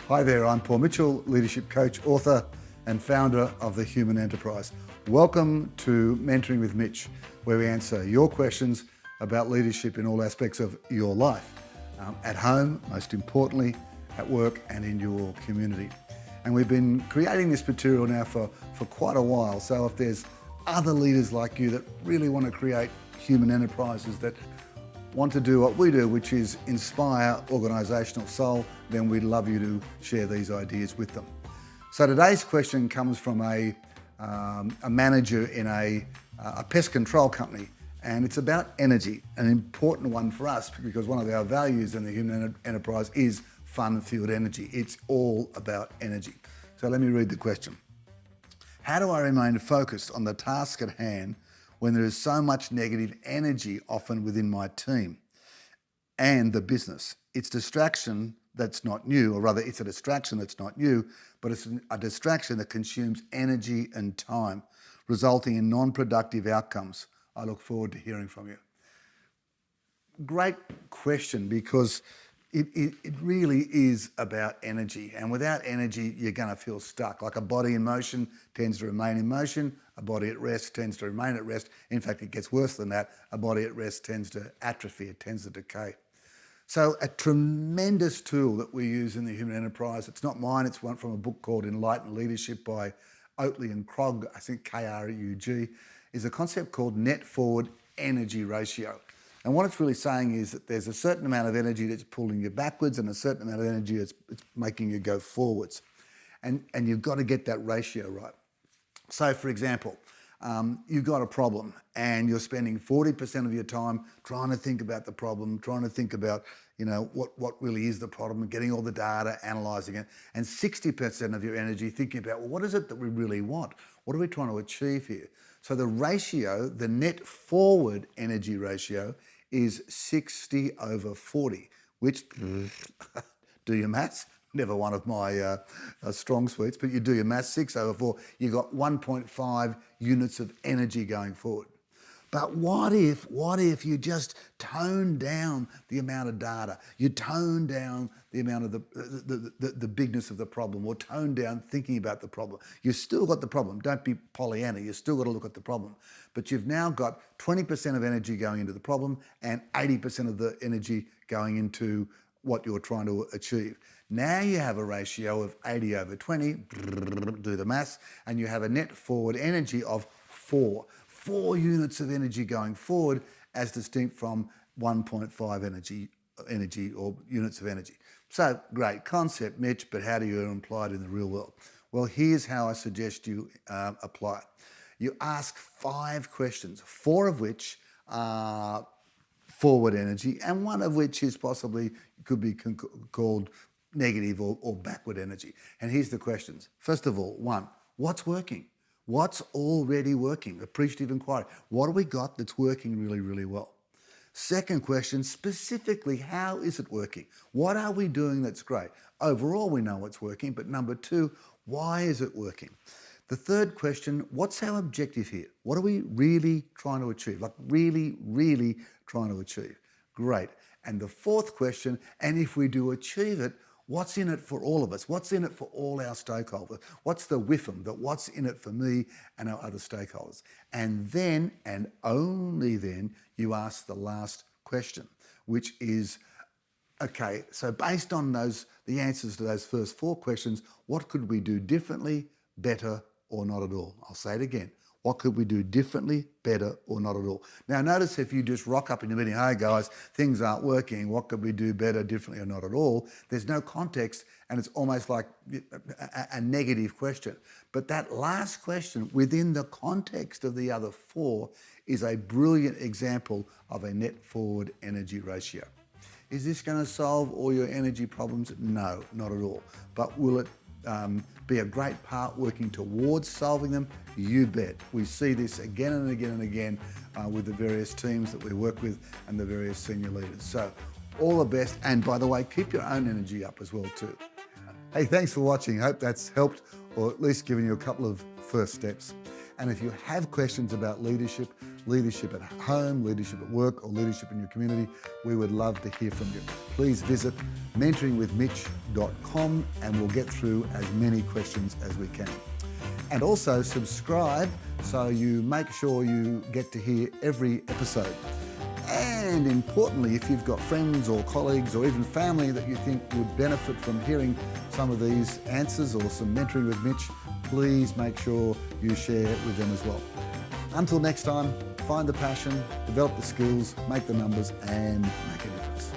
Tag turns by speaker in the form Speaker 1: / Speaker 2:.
Speaker 1: Hi there, I'm Paul Mitchell, leadership coach, author and founder of The Human Enterprise. Welcome to Mentoring with Mitch, where we answer your questions about leadership in all aspects of your life, at home, most importantly, at work and in your community. And we've been creating this material now for quite a while, so if there's other leaders like you that really want to create human enterprises that want to do what we do, which is inspire organisational soul, then we'd love you to share these ideas with them. So today's question comes from a manager in a pest control company, and it's about energy, an important one for us because one of our values in the human enterprise is fun-fueled energy. It's all about energy. So let me read the question. How do I remain focused on the task at hand when there is so much negative energy often within my team and the business? It's distraction that's not new, or rather it's a distraction that's not new, but it's a distraction that consumes energy and time, resulting in non-productive outcomes. I look forward to hearing from you. Great question, because it really is about energy, and without energy you're going to feel stuck. Like a body in motion tends to remain in motion, a body at rest tends to remain at rest. In fact, it gets worse than that. A body at rest tends to atrophy, it tends to decay. So a tremendous tool that we use in the human enterprise, it's not mine, it's one from a book called Enlightened Leadership by Oatley and Krug, I think Krug, is a concept called net forward energy ratio. And what it's really saying is that there's a certain amount of energy that's pulling you backwards and a certain amount of energy that's making you go forwards. And you've got to get that ratio right. So for example, you've got a problem and you're spending 40% of your time trying to think about the problem, trying to think about, what really is the problem, and getting all the data, analysing it, and 60% of your energy thinking about, well, what is it that we really want? What are we trying to achieve here? So the ratio, the net forward energy ratio, is 60/40, which, do your maths? Never one of my strong suites, but you do your maths, 6/4, you got 1.5 units of energy going forward. But what if you just tone down the amount of data, you tone down the amount of the bigness of the problem, or tone down thinking about the problem? You've still got the problem. Don't be Pollyanna. You've still got to look at the problem. But you've now got 20% of energy going into the problem and 80% of the energy going into what you're trying to achieve. Now you have a ratio of 80/20, do the maths, and you have a net forward energy of 4 units of energy going forward, as distinct from 1.5 energy or units of energy. So great concept, Mitch, but how do you apply it in the real world? Well, here's how I suggest you apply it. You ask 5 questions, 4 of which are forward energy, and 1 of which is possibly could be called negative or backward energy. And here's the questions. First of all, 1, what's working? What's already working? Appreciative inquiry. What do we got that's working really, really well? Second question, specifically, how is it working? What are we doing that's great? Overall, we know what's working, but number 2, why is it working? The third question, what's our objective here? What are we really trying to achieve? Like really, really trying to achieve? Great. And the fourth question, and if we do achieve it, what's in it for all of us? What's in it for all our stakeholders? What's the WIFM, that what's in it for me and our other stakeholders? And then, and only then, you ask the last question, which is, okay, so based on the answers to those first 4 questions, what could we do differently, better, or not at all? I'll say it again. What could we do differently, better, or not at all? Now notice if you just rock up in your meeting, hey guys, things aren't working, what could we do better, differently, or not at all? There's no context, and it's almost like a negative question. But that last question, within the context of the other 4, is a brilliant example of a net forward energy ratio. Is this going to solve all your energy problems? No, not at all. But will it be a great part working towards solving them? You bet. We see this again and again and again with the various teams that we work with and the various senior leaders. So all the best. And by the way, keep your own energy up as well too. Hey, thanks for watching. Hope that's helped, or at least given you a couple of first steps. And if you have questions about leadership, leadership at home, leadership at work, or leadership in your community, we would love to hear from you. Please visit mentoringwithmitch.com and we'll get through as many questions as we can. And also subscribe so you make sure you get to hear every episode. And importantly, if you've got friends or colleagues or even family that you think would benefit from hearing some of these answers or some mentoring with Mitch, please make sure you share it with them as well. Until next time, find the passion, develop the skills, make the numbers, and make a difference.